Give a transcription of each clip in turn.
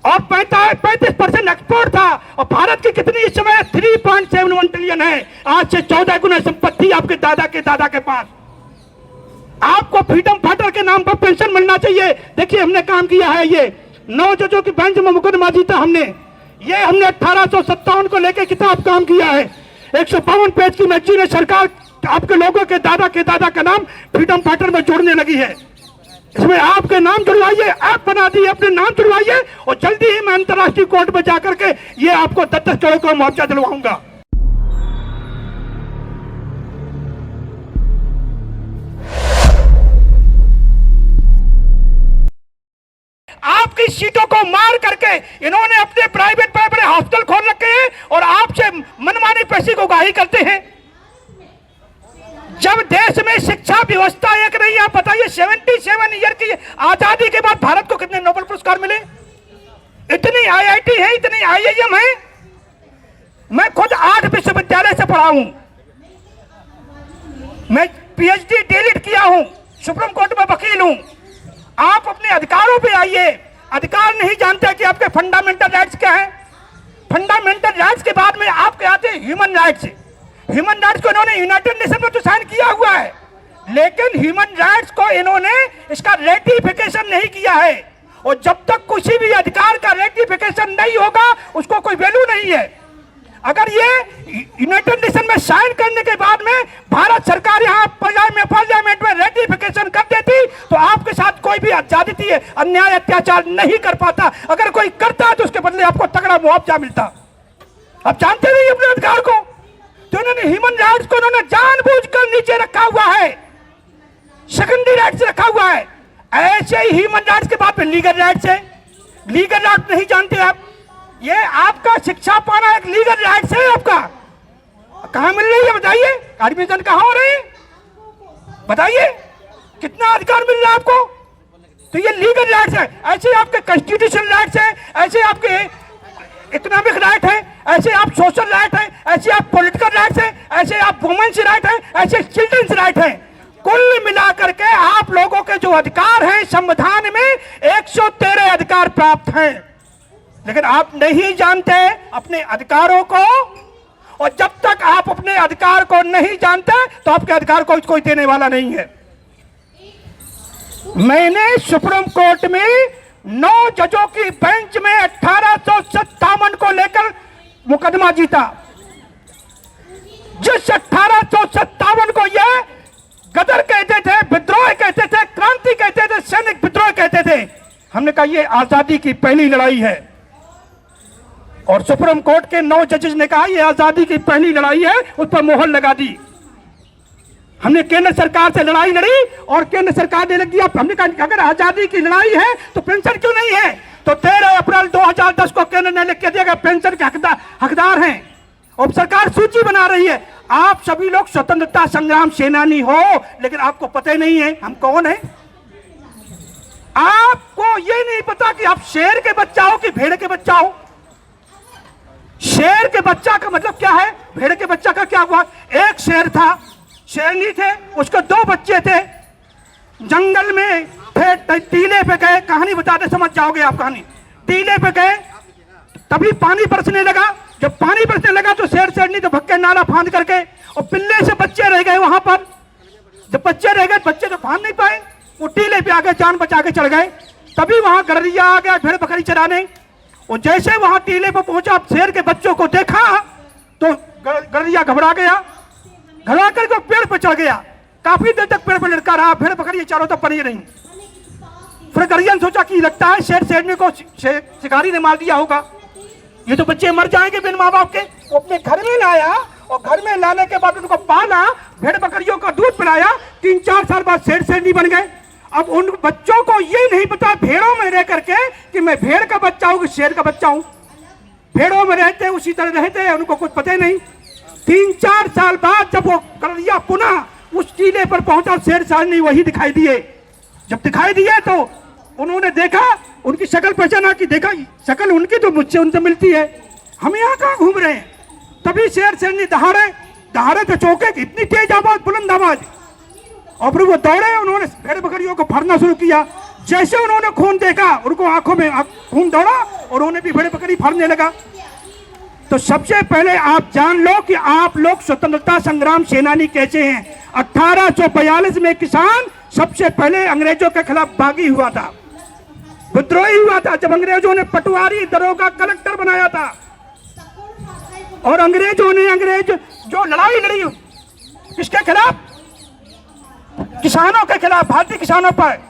और 35% एक्सपोर्ट था, और भारत की कितनी इस समय 3.71 ट्रिलियन है। आज से 14 गुना संपत्ति आपके दादा के पास। आपको फ्रीडम फाइटर के नाम पर पेंशन मिलना चाहिए। देखिए हमने काम किया है, ये 9 जजों की बेंच में मुकदमा जीता हमने। ये हमने 1857 को लेकर किताब काम किया है। 152 पेज की मैगजीन है। सरकार आपके लोगों के दादा का नाम फ्रीडम फाइटर में जोड़ने लगी है। इसमें आपके नाम जुड़वाइए, ऐप बना दिए, अपने नाम जुड़वाइए, और जल्दी ही मैं अंतर्राष्ट्रीय कोर्ट में जाकर के ये आपको 10 करोड़ का मुआवजा दिलवाऊंगा। आपकी सीटों को मार करके इन्होंने अपने प्राइवेट बड़े हॉस्पिटल खोल रखे हैं और आपसे मनमानी पैसे को उगाही करते हैं। जब देश में शिक्षा व्यवस्था एक नहीं, आप बताइए 77 ईयर की आजादी के बाद भारत को कितने नोबेल पुरस्कार मिले? इतनी आईआईटी है, इतनी आईआईएम है। मैं खुद 8 विश्वविद्यालय से पढ़ा हूं, मैं पीएचडी डीलिट किया हूं, सुप्रीम कोर्ट में वकील हूं। आप अपने अधिकारों पे आइए। अधिकार नहीं जानते कि आपके फंडामेंटल राइट्स क्या है? फंडामेंटल राइट्स के बाद में आपके आते हैं ह्यूमन राइट्स। ह्यूमन राइट्स को इन्होंने यूनाइटेड नेशन में तो साइन किया हुआ है, लेकिन ह्यूमन राइट्स को इन्होंने इसका रेटिफिकेशन नहीं किया है। और जब तक किसी भी अधिकार का रेटिफिकेशन नहीं होगा उसको कोई वैल्यू नहीं है। अगर ये यूनाइटेड नेशन में साइन करने के बाद में भारत सरकार यहाँ पार्लियामेंट में रेटिफिकेशन कर देती तो आपके साथ कोई भी ज्यादती अन्याय अत्याचार नहीं कर पाता। अगर कोई करता तो उसके बदले आपको तगड़ा मुआवजा मिलता। आप जानते नहीं अपने अधिकार को, तो उन्होंने ह्यूमन राइट्स को उन्होंने जानबूझकर नीचे रखा हुआ है, सेकेंडरी राइट्स रखा हुआ है। ऐसे ही ह्यूमन राइट्स के बाद में लीगल राइट्स है। लीगल राइट नहीं जानते आप? ये आपका शिक्षा पाना एक लीगल राइट्स है। आपका कहां मिल रही है बताइए? एडमिशन कहां हो रही है बताइए? कितना अधिकार मिल रहा है आपको? तो ये लीगल राइट्स है। ऐसे आपके कॉन्स्टिट्यूशनल राइट्स है, ऐसे आपके इकोनॉमिक राइट है, ऐसे आप सोशल राइट है, ऐसे आप पॉलिटिकल राइट्स है, ऐसे आप वुमेन्स राइट है, ऐसे चिल्ड्रंस राइट है। कुल मिलाकर के आप लोगों के जो अधिकार हैं संविधान में 113 अधिकार प्राप्त हैं, लेकिन आप नहीं जानते अपने अधिकारों को। और जब तक आप अपने अधिकार को नहीं जानते तो आपके अधिकार को कोई देने वाला नहीं है। मैंने सुप्रीम कोर्ट में 9 जजों की बेंच में 1857 को लेकर मुकदमा जीता। जिस 1857 को यह गदर कहते थे, विद्रोह कहते थे, क्रांति कहते थे, सैनिक विद्रोह कहते थे, हमने कहा यह आजादी की पहली लड़ाई है। और सुप्रीम कोर्ट के 9 जजेस ने कहा यह आजादी की पहली लड़ाई है, उस पर मोहर लगा दी। हमने केंद्र सरकार से लड़ाई लड़ी और केंद्र सरकार ने दिया। हमने कहा अगर आजादी की लड़ाई है तो पेंशन क्यों नहीं है? तो 13 अप्रैल 2010 को केंद्र ने लिख के दिया पेंशन के हकदार हैं। और सरकार सूची बना रही है। आप सभी लोग स्वतंत्रता संग्राम सेनानी हो, लेकिन आपको पता ही नहीं है हम कौन है। आपको ये नहीं पता कि आप शेर के बच्चा हो कि भेड़ के बच्चा हो। शेर के बच्चा का मतलब क्या है, भेड़ के बच्चा का क्या हुआ? एक शेर था, शेरनी थे, उसके 2 बच्चे थे, जंगल में थे, टीले पे गए। कहानी बताते समझ जाओगे आप कहानी। टीले पे गए, तभी पानी बरसने लगा। जब पानी बरसने लगा तो शेर शेरनी तो भक्के नाला फांद करके, और पिल्ले से बच्चे रह गए वहां पर। जब बच्चे रह गए, बच्चे तो फांद नहीं पाए, वो टीले पे आगे जान बचा के चढ़ गए। तभी वहां गड़रिया आ गया भेड़ बकरी चराने। और जैसे वहां टीले पर पहुंचा, शेर के बच्चों को देखा तो गड़रिया घबरा गया, घबरा करके पेड़ पर चढ़ गया। काफी देर तक पेड़ पर लटका रहा, भेड़ बकरी चारों तरफ पड़ी रही। फिर गड़रिया ने सोचा कि लगता है शेर शेरनी को शिकारी ने मार दिया होगा, ये तो बच्चे मर जाएंगे बिन माँ बाप के। वो अपने घर में लाया और घर में लाने के बाद उनको पाला, भेड़ बकरियों का दूध पिलाया। 3-4 साल बाद शेर शेरनी बन गए। अब उन बच्चों को ये नहीं पता भेड़ों में रह करके कि मैं भेड़ का बच्चा हूं कि शेर का बच्चा हूं। भेड़ों में रहते उसी तरह रहते हैं, उनको कुछ पता ही नहीं। 3-4 साल बाद जब वो गड़रिया पुनः उस टीले पर पहुंचा, शेर शेरनी वही दिखाई दिए। जब दिखाई दिए तो उन्होंने देखा, उनकी शक्ल पहचाना कि देखा शक्ल उनकी तो मुझसे उनसे मिलती है, हम यहाँ कहाँ घूम रहे हैं। तभी शेर शेरनी दहाड़े तो चौके की इतनी तेज आवाज, बुलंद आवाज, और फिर वो दौड़े। उन्होंने भेड़ बकरियों को फाड़ना शुरू किया। जैसे उन्होंने खून देखा, उनको आंखों में खून दौड़ा और उन्हें भी भेड़ बकरी फाड़ने लगा। तो सबसे पहले आप जान लो कि आप लोग स्वतंत्रता संग्राम सेनानी कैसे हैं। 1842 में किसान सबसे पहले अंग्रेजों के खिलाफ बागी हुआ था, विद्रोही हुआ था, जब अंग्रेजों ने पटवारी, दरोगा, कलेक्टर बनाया था। और अंग्रेजों ने जो लड़ाई लड़ी किसके खिलाफ? किसानों के खिलाफ, भारतीय किसानों पर।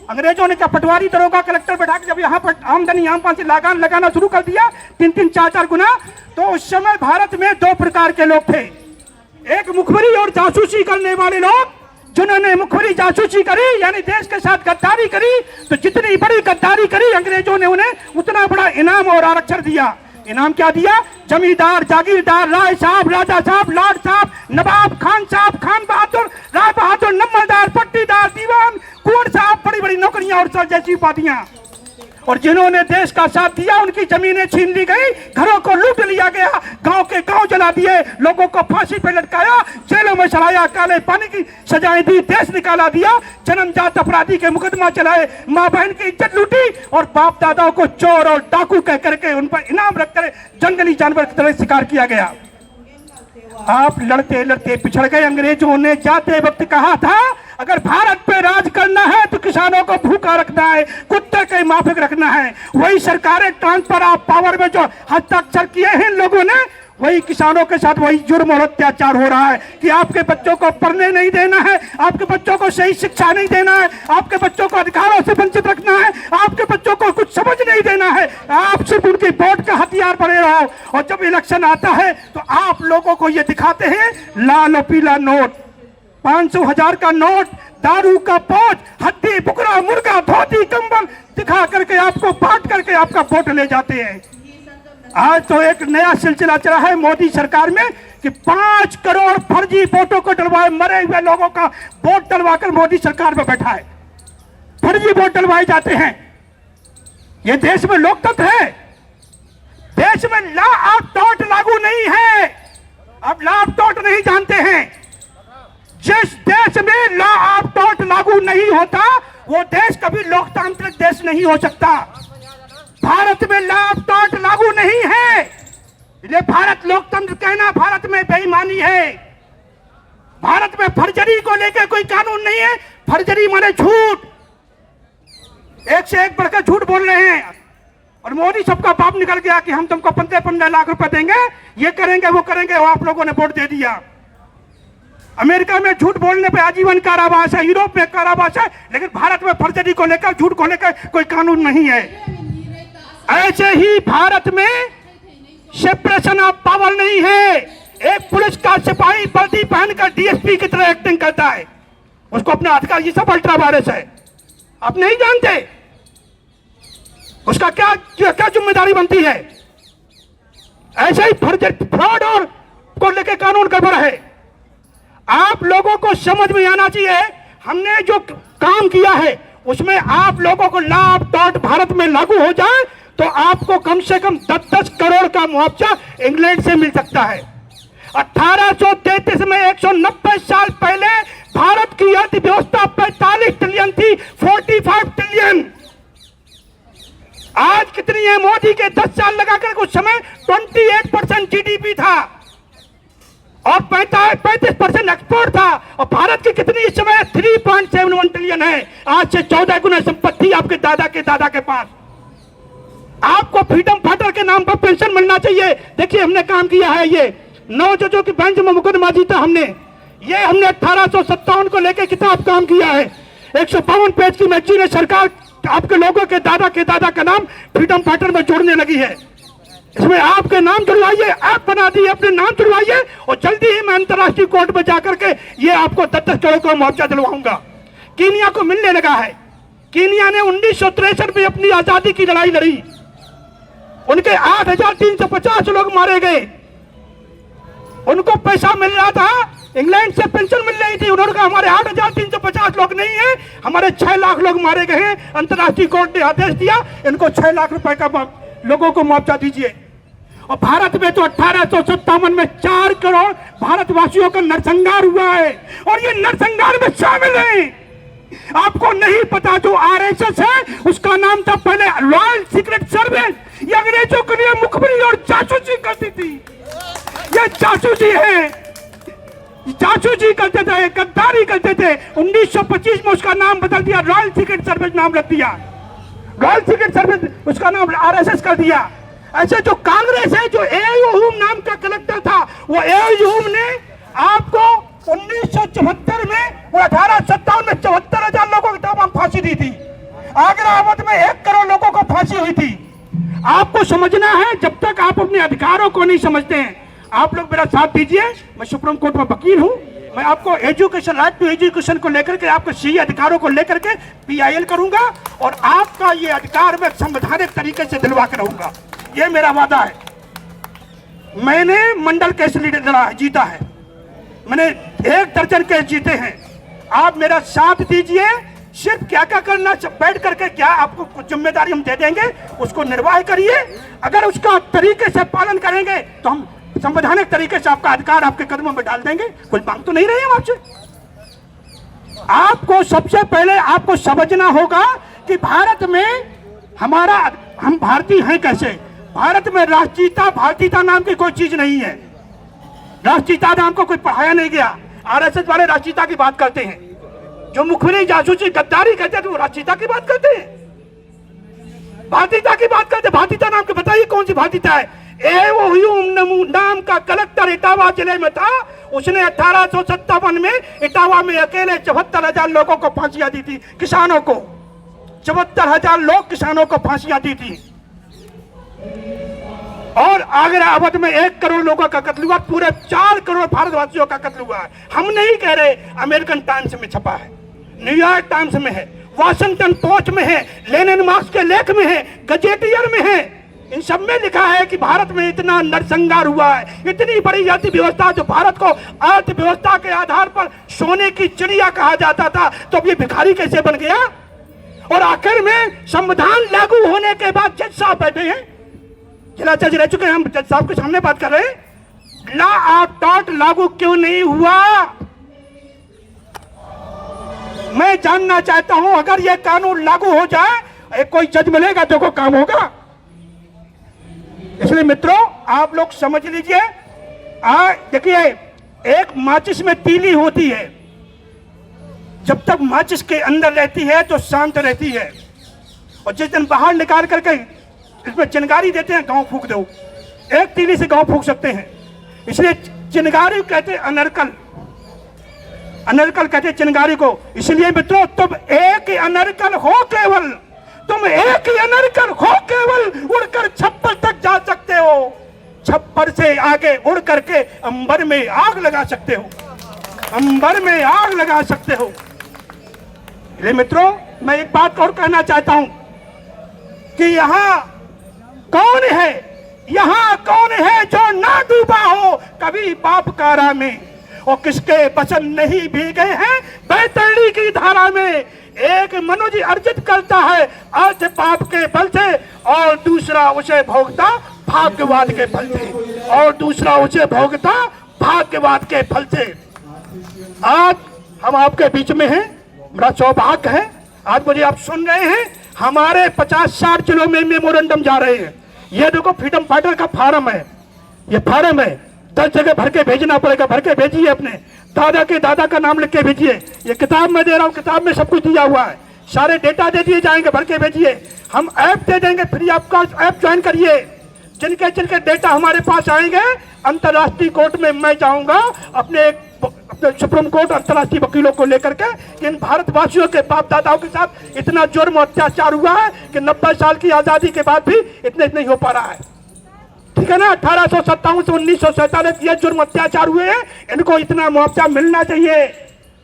अंग्रेजों ने क्या पटवारी, दरोगा, कलेक्टर बैठा के जब यहाँ पर आमदनी यहाँ पर से लगाना शुरू कर दिया 3-3, 4-4 गुना, तो उस समय भारत में 2 प्रकार के लोग थे। एक मुखबरी और जासूसी करने वाले लोग, जिन्होंने मुखबरी जासूसी करी यानी देश के साथ गद्दारी करी, तो जितनी बड़ी गद्दारी करी अंग्रेजों ने उन्हें उतना बड़ा इनाम और आरक्षण दिया। इनाम क्या दिया? जमींदार, जागीरदार, राय साहब, राजा साहब, लॉर्ड साहब, नवाब, खान साहब, खान बहादुर, राय बहादुर, नंबरदार, पट्टीदार, दीवान, कुंवर साहब, बड़ी बड़ी नौकरियां और सर जैसी उपाधियां। और जिन्होंने देश का साथ दिया उनकी जमीनें छीन ली गई, घरों को लूट लिया गया, गांव के गांव जला दिए, लोगों को फांसी पे लटकाया, जेलों में चढ़ाया, काले पानी की सजाएं दी, देश निकाला दिया, जन्मजात अपराधी के मुकदमा चलाए, माँ बहन की इज्जत लूटी और बाप दादाओं को चोर और डाकू कह करके उन पर इनाम रखकर जंगली जानवर की तरह शिकार किया गया। आप लड़ते लड़ते पिछड़ गए। अंग्रेजों ने जाते वक्त कहा था अगर भारत पे राज करना है तो किसानों को भूखा रखना है, कुत्ते के माफिक रखना है। वही सरकारें ट्रांसफर ऑफ पावर में जो हस्ताक्षर किए हैं लोगों ने, वही किसानों के साथ वही जुर्म और अत्याचार हो रहा है कि आपके बच्चों को पढ़ने नहीं देना है, आपके बच्चों को सही शिक्षा नहीं देना है, आपके बच्चों को अधिकारों से वंचित रखना है, आपके बच्चों को कुछ समझ नहीं देना है, आप सिर्फ उनकी वोट का हथियार बने रहो। और जब इलेक्शन आता है तो आप लोगों को ये दिखाते हैं लाल और पीला नोट, 500, 1000 का नोट, दारू का पोच, हड्डी, बुकरा, मुर्गा, धोती, कंबल दिखा करके आपको बांट करके आपका वोट ले जाते हैं। आज तो एक नया सिलसिला चला है मोदी सरकार में कि 5 करोड़ फर्जी वोटों को डलवाए, मरे हुए लोगों का वोट डलवाकर मोदी सरकार में बैठा है। फर्जी वोट डलवाए जाते हैं। ये देश में लोकतंत्र है? देश में लॉ ऑफ टॉर्ट लागू नहीं है। अब लॉ ऑफ टॉर्ट नहीं जानते हैं। जिस देश में लॉ ऑफ टॉर्ट लागू नहीं होता वो देश कभी लोकतांत्रिक देश नहीं हो सकता। भारत में लॉ ऑफ टॉर्ट लागू नहीं है, इसलिए भारत लोकतंत्र कहना भारत में बेईमानी है। भारत में फर्जरी को लेकर कोई कानून नहीं है। फर्जरी माने झूठ, एक से एक बढ़कर झूठ बोल रहे हैं। और मोदी सबका बाप निकल गया कि हम तुमको 15-15 लाख रुपए देंगे, ये करेंगे वो करेंगे, वो आप लोगों ने वोट दे दिया। अमेरिका में झूठ बोलने पे आजीवन कारावास है, यूरोप में कारावास है, लेकिन भारत में फर्जरी को लेकर, झूठ को लेकर कोई कानून नहीं है। ऐसे ही भारत में सेपरेशन ऑफ पावर नहीं है। एक पुलिस का सिपाही वर्दी पहनकर डीएसपी की तरह एक्टिंग करता है, उसको अपना अधिकार, ये सब अल्ट्रा वायरस है, आप नहीं जानते उसका क्या क्या जिम्मेदारी बनती है। ऐसे ही फ्रॉड और को लेकर कानून गड़बड़ है। आप लोगों को समझ में आना चाहिए हमने जो काम किया है उसमें आप लोगों को लॉ ऑफ टॉर्ट भारत में लागू हो जाए तो आपको कम से कम 10-10 करोड़ का मुआवजा इंग्लैंड से मिल सकता है। 1833 में 190 साल पहले भारत की अर्थव्यवस्था 45 ट्रिलियन थी, 45 ट्रिलियन। आज कितनी है? मोदी के 10 साल लगाकर उस समय 28% जीडीपी था और 35% एक्सपोर्ट था। और भारत की कितनी इस समय 3.71 ट्रिलियन है। आज से 14 गुना संपत्ति आपके दादा के पास। आपको फ्रीडम फाइटर के नाम पर पेंशन मिलना चाहिए। देखिए हमने काम किया है, ये 9 जजों की बेंच में मुकदमा जीता हमने। ये हमने 1857 को लेकर किताब काम किया है। 152 पेज की मैगजीन है। सरकार आपके लोगों के दादा का नाम फ्रीडम फाइटर में जोड़ने लगी है। इसमें आपके नाम जुड़वाइए, ऐप बना दिए, अपने नाम जुड़वाइए और जल्दी ही मैं अंतर्राष्ट्रीय कोर्ट में जाकर के ये आपको 10-10 करोड़ का मुआवजा दिलवाऊंगा। कीनिया को मिलने लगा है। कीनिया ने 1963 में अपनी आजादी की लड़ाई लड़ी। उनके 8,350 लोग मारे गए। उनको पैसा मिल रहा था, इंग्लैंड से पेंशन मिल रही थी। उन्होंने कहा हमारे 8,350 लोग नहीं है, हमारे 6 लाख लोग मारे गए हैं। अंतर्राष्ट्रीय कोर्ट ने आदेश दिया इनको 6 लाख रुपए का लोगों को मुआवजा दीजिए। और भारत में तो 1857 में 4 करोड़ भारतवासियों का नरसंहार हुआ है और ये नरसंहार में शामिल हैं। आपको नहीं पता जो आरएसएस है उसका नाम था पहले रॉयल सीक्रेट सर्विस। ये अंग्रेजों के लिए मुखबिरी और जासूसी करती थी। ये जासूसी है, जासूसी करते थे, गद्दारी करते थे। 1925 में उसका नाम बदल दिया, रॉयल सीक्रेट सर्विस नाम रख दिया, रॉयल सीक्रेट सर्विस उसका नाम आरएसएस कर दिया। ऐसे जो कांग्रेस है, जो एआईओ नाम का कलेक्टर था, वो एआईओ ने आपको 1974 में और 1857 में 74,000 लोगों की तमाम फांसी दी थी। आगरा अवध में 1 करोड़ लोगों को फांसी हुई थी। आपको समझना है, जब तक आप अपने अधिकारों को नहीं समझते हैं, आप लोग मेरा साथ दीजिए। मैं सुप्रीम कोर्ट में वकील हूं, मैं आपको एजुकेशन, राइट टू एजुकेशन को लेकर के, आपको सी अधिकारों को लेकर के PIL करूंगा और आपका ये अधिकार मैं संवैधानिक तरीके से दिलवा कर रहूंगा। ये मेरा वादा है। मैंने मंडल केस लड़ा है, जीता है, मैंने 1 दर्जन केस जीते हैं। आप मेरा साथ दीजिए। सिर्फ क्या क्या करना, बैठ करके क्या आपको कुछ जिम्मेदारी हम दे देंगे, उसको निर्वाह करिए। अगर उसका तरीके से पालन करेंगे तो हम संवैधानिक तरीके से आपका अधिकार आपके कदमों में डाल देंगे। कुछ मांग तो नहीं रहे हम आपसे। आपको सबसे पहले आपको समझना होगा कि भारत में हमारा, हम भारतीय हैं कैसे। भारत में राष्ट्रीयता, भारतीयता नाम की कोई चीज नहीं है। राष्ट्रीयता नाम को कोई पढ़ाया नहीं गया। आरएसएस वाले राष्ट्रीयता की बात करते हैं, जो मुखबिरी, जासूसी, गद्दारी करते हैं, तो वो राष्ट्रीयता की बात करते हैं, भारतीयता की बात करते हैं। भारतीयता नाम के बताइए कौन सी भारतीयता है। एओ नाम का कलेक्टर इटावा जिले में था, उसने 1857 में इटावा में अकेले 74,000 लोगों को फांसियां दी थी। किसानों को 74,000 लोग किसानों को फांसियां दी थी। और आगरा अवध में 1 करोड़ लोगों का कत्ल हुआ, पूरे 4 करोड़ भारतवासियों का कत्ल हुआ है। हम नहीं कह रहे, अमेरिकन टाइम्स में छपा है, न्यूयॉर्क टाइम्स में है, वॉशिंगटन पोस्ट में है, लेनिन मार्क्स के लेख में है, गजेटियर में है। इन सब में लिखा है कि भारत में इतना नरसंहार हुआ है, इतनी बड़ी अर्थव्यवस्था, जो भारत को अर्थव्यवस्था के आधार पर सोने की चिड़िया कहा जाता था, तो अब ये भिखारी कैसे बन गया। और आखिर में संविधान लागू होने के बाद जज साहब बैठे हैं, जिला जज रह चुके हैं, हम जज साहब के सामने बात कर रहे हैं। लॉ ऑफ टॉर्ट लागू क्यों नहीं हुआ, मैं जानना चाहता हूं। अगर यह कानून लागू हो जाए, कोई जज मिलेगा तो कोई काम होगा। इसलिए मित्रों, आप लोग समझ लीजिए। देखिए, एक माचिस में तीली होती है, जब तक माचिस के अंदर रहती है तो शांत रहती है, और जिस दिन बाहर निकाल करके इसमें चिनगारी देते हैं, गांव फूंक दो। एक तीली से गांव फूंक सकते हैं, इसलिए चिनगारी कहते हैं अनर्कल, अनर्कल कहते हैं चिनगारी को। इसलिए मित्रों, तुम एक ही अनर्कल हो केवल, तुम एक ही अनर्कल हो केवल, उड़कर छप्पर तक जा सकते हो, छप्पर से आगे उड़ करके अंबर में आग लगा सकते हो, अंबर में आग लगा सकते हो। इसलिए मित्रों, मैं एक बात और कहना चाहता हूं कि यहां कौन है, यहां कौन है जो ना डूबा हो कभी पाप कारा में, और किसके वचन नहीं भीगे हैं बैतरणी की धारा में। एक मनुष्य अर्जित करता है अर्थ पाप के बल से, और दूसरा उसे भोगता भाग्यवाद के फल से, और दूसरा उसे भोगता भाग्यवाद के फल से। आज हम आपके बीच में हैं, बड़ा सौभाग्य है। आज मुझे आप सुन रहे हैं, हमारे 50-60 जिलों में मेमोरेंडम जा रहे हैं। ये देखो, फ्रीडम फाइटर का फार्म है, ये फार्म है, 10 जगह भर के भेजना पड़ेगा, भर के भेजिए, अपने दादा के दादा का नाम लिख के भेजिए। ये किताब में दे रहा हूँ, किताब में सब कुछ दिया हुआ है, सारे डेटा दे दिए जाएंगे, भर के भेजिए। हम ऐप दे देंगे, फ्री आपका ऐप ज्वाइन करिए। जिनके जिनके डेटा हमारे पास आएंगे, अंतर्राष्ट्रीय कोर्ट में मैं जाऊंगा अपने सुप्रीम कोर्ट, अंतर्राष्ट्रीय वकीलों को लेकर के, इन भारतवासियों के बाप दादाओं के साथ इतना जुर्म और अत्याचार हुआ है कि 90 साल की आजादी के बाद भी इतने नहीं हो पा रहा है। ठीक है ना, 1857 से 1947 ये जुर्म अत्याचार हुए हैं, इनको इतना मुआवजा मिलना चाहिए।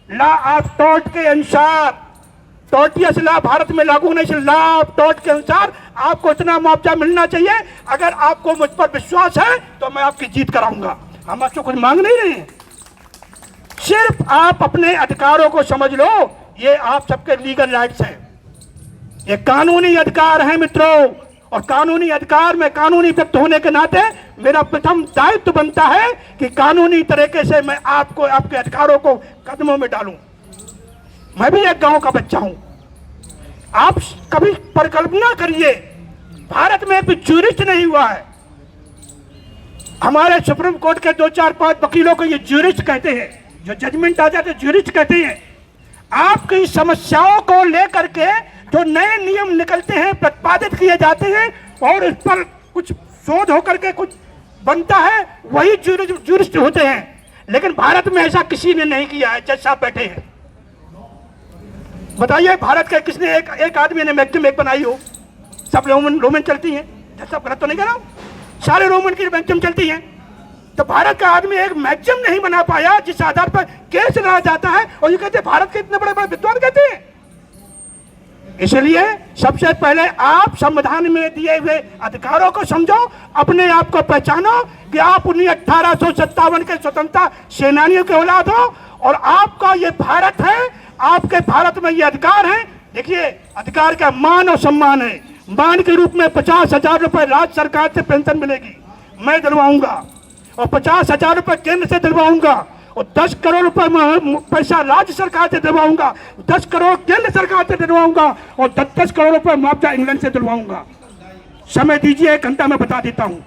लॉ ऑफ टॉर्ट के अनुसार, टॉर्टियस लॉ भारत में लागू नहीं, लॉ ऑफ टॉर्ट के अनुसार आपको इतना मुआवजा मिलना चाहिए। अगर आपको मुझ पर विश्वास है तो मैं आपकी जीत कराऊंगा। हम आपसे कुछ मांग नहीं रहे हैं, सिर्फ आप अपने अधिकारों को समझ लो। ये आप सबके लीगल राइट्स हैं, ये कानूनी अधिकार हैं मित्रों। और कानूनी अधिकार में कानूनी व्यक्ति होने के नाते मेरा प्रथम दायित्व बनता है कि कानूनी तरीके से मैं आपको, आपके अधिकारों को कदमों में डालूं। मैं भी एक गांव का बच्चा हूं। आप कभी परिकल्पना करिए, भारत में भी ज्यूरिस्ट नहीं हुआ है। हमारे सुप्रीम कोर्ट के 2-4-5 वकीलों को ये ज्यूरिस्ट कहते हैं, जो जजमेंट आ जाते ज्यूरिस्ट कहते हैं। आपकी समस्याओं को लेकर के जो नए नियम निकलते हैं, प्रतिपादित किए जाते हैं और उस पर कुछ शोध होकर के कुछ बनता है, वही ज्यूरिस्ट होते हैं। लेकिन भारत में ऐसा किसी ने नहीं किया है। जज साहब बैठे हैं, बताइए भारत के किसने एक आदमी ने मैक्सिम एक बनाई हो? सब रोमन चलती हैं। जज साहब गलत तो नहीं कह रहा हूं? सारे रोमन की मैक्सिम चलती हैं। तो भारत का आदमी एक मैक्सिम नहीं बना पाया जिस आधार पर केस लड़ा जाता है, और ये कहते हैं भारत के इतने बड़े बड़े विद्वान कहते हैं। इसलिए सबसे पहले आप संविधान में दिए हुए अधिकारों को समझो, अपने आप को पहचानो कि आप उन्हीं 1857 के स्वतंत्रता सेनानियों के औलाद हो, और आपका ये भारत है, आपके भारत में ये अधिकार है। देखिए, अधिकार का मान और सम्मान है। मान के रूप में 50,000 रुपए राज्य सरकार से पेंशन मिलेगी, मैं दिलवाऊंगा, और 50,000 रुपए केंद्र से दिलवाऊंगा, और 10 करोड़ रुपए पैसा राज्य सरकार से दिलवाऊंगा, 10 करोड़ केंद्र सरकार से दिलवाऊंगा, और 10 करोड़ रुपए मुआवजा इंग्लैंड से दिलवाऊंगा। समय दीजिए, 1 घंटा में बता देता हूं,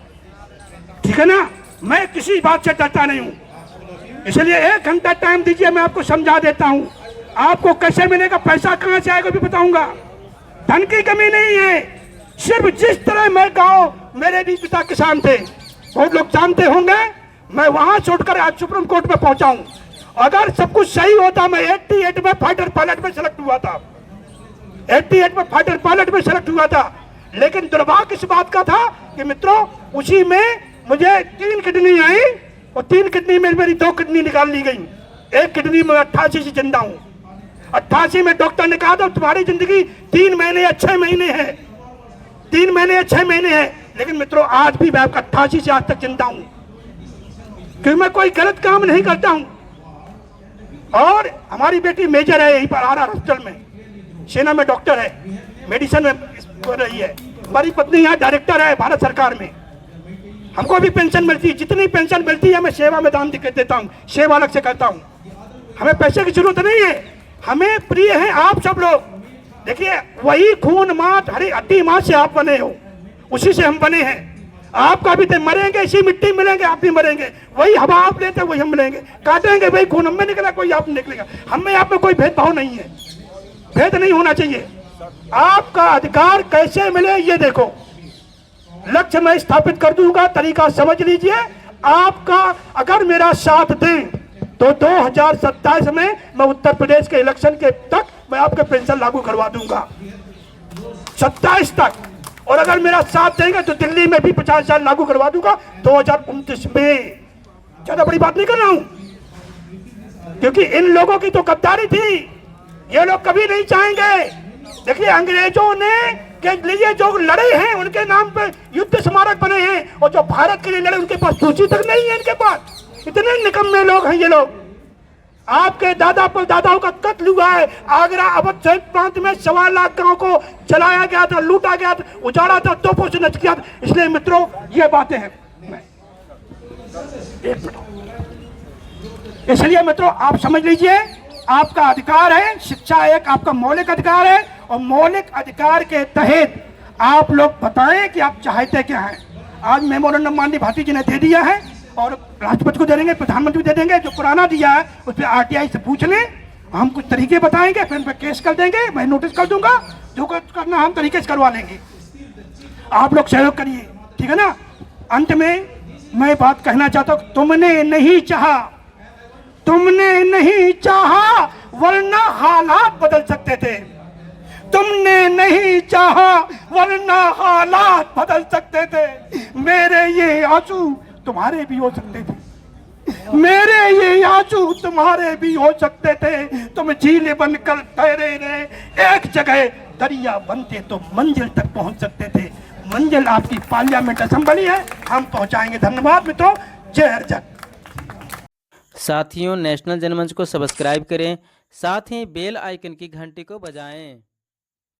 ठीक है ना? मैं किसी बात से डरता नहीं हूं, इसलिए 1 घंटा टाइम दीजिए, मैं आपको समझा देता हूं। आपको कैसे मिलेगा, पैसा कहां से आएगा भी बताऊंगा। धन की कमी नहीं है, सिर्फ जिस तरह मैं गाँव, मेरे भी पिता किसान थे, बहुत लोग जानते होंगे, मैं वहां से उठकर आज सुप्रीम कोर्ट में पहुंचा हूं। अगर सब कुछ सही होता, मैं 88 में फाइटर पायलट में सेलेक्ट हुआ था, 88 में फाइटर पायलट में सेलेक्ट हुआ था। लेकिन दुर्भाग्य इस बात का था कि मित्रों, उसी में मुझे 3 किडनी आई, और 3 किडनी में मेरी 2 किडनी निकाल ली गई। 1 किडनी में 88 से जिंदा हूं। 88 में डॉक्टर ने कहा था तुम्हारी जिंदगी 3 महीने या 6 महीने है, 3 महीने या 6 महीने है। लेकिन मित्रों, आज भी मैं 88 से आज तक जिंदा हूं, क्योंकि मैं कोई गलत काम नहीं करता हूं। और हमारी बेटी मेजर है, यहीं पर RR हॉस्पिटल में, सेना में डॉक्टर है, मेडिसिन में कर रही है। हमारी पत्नी यहाँ डायरेक्टर है भारत सरकार में। हमको भी पेंशन मिलती है, जितनी पेंशन मिलती है मैं सेवा में दान देता हूँ, सेवा अलग से करता हूँ। हमें पैसे की जरूरत नहीं है, हमें प्रिय हैं आप सब लोग। देखिए, वही खून मांस हरी हड्डी मांस से आप बने हो, उसी से हम बने हैं। आपका भी तो मरेंगे, इसी मिट्टी मिलेंगे, आप भी मरेंगे। वही हवा आप लेते वही हम मिलेंगे, काटेंगे वही खून हम में निकला, कोई आप निकलेगा। हमें आप में कोई भेदभाव नहीं है, भेद नहीं होना चाहिए। आपका अधिकार कैसे मिले ये देखो, लक्ष्य मैं स्थापित कर दूंगा, तरीका समझ लीजिए। आपका अगर मेरा साथ दें तो 2027 में मैं उत्तर प्रदेश के इलेक्शन के तक मैं आपके पेंशन लागू करवा दूंगा, 27 तक। और अगर मेरा साथ देंगे तो दिल्ली में भी 50,000 लागू करवा दूंगा 2029 में। ज्यादा बड़ी बात नहीं कर रहा हूं, क्योंकि इन लोगों की तो गद्दारी थी, ये लोग कभी नहीं चाहेंगे। देखिए, अंग्रेजों ने के लिए जो लड़े हैं उनके नाम पे युद्ध स्मारक बने हैं, और जो भारत के लिए लड़े उनके पास सूची तक नहीं है इनके पास। इतने निकम्मे लोग हैं ये लोग। आपके दादा पर दादाओं का कत्ल हुआ है। आगरा अवध शहीद प्रांत में 1.25 लाख गांव को जलाया गया था, लूटा गया था, उजाड़ा था, तोपों से नच किया था। इसलिए मित्रों, ये बातें हैं। एक मिनट, इसलिए मित्रों आप समझ लीजिए, आपका अधिकार है, शिक्षा एक आपका मौलिक अधिकार है, और मौलिक अधिकार के तहत आप लोग बताएं कि आप चाहते क्या हैं। आज मेमोरेंडम माननीय भारती जी ने दे दिया है, और राष्ट्रपति को दे देंगे, प्रधानमंत्री दे देंगे। जो पुराना दिया है उस पर RTI से पूछ लें, हम कुछ तरीके बताएंगे, फिर उन पर केस कर देंगे, मैं नोटिस कर दूंगा, जो करना हम तरीके से करवा लेंगे। आप लोग सहयोग करिए, ठीक है ना। अंत में मैं बात कहना चाहता हूँ, तुमने नहीं चाहा वरना हालात बदल सकते थे। तुमने नहीं चाहा वरना हालात बदल सकते थे। मेरे ये आंसू तुम्हारे भी हो सकते थे, मेरे ये आंसू तुम्हारे भी हो सकते थे। तुम झील बनकर तैरे रहे, एक जगह दरिया बनते तो मंजिल तक पहुंच सकते थे। मंजिल आपकी पार्लियामेंट असेंबली है, हम पहुंचाएंगे। धन्यवाद मित्रों, जय हर जग। साथियों, नेशनल जनमंच को सब्सक्राइब करें, साथ ही बेल आइकन की घंटी को बजाएं।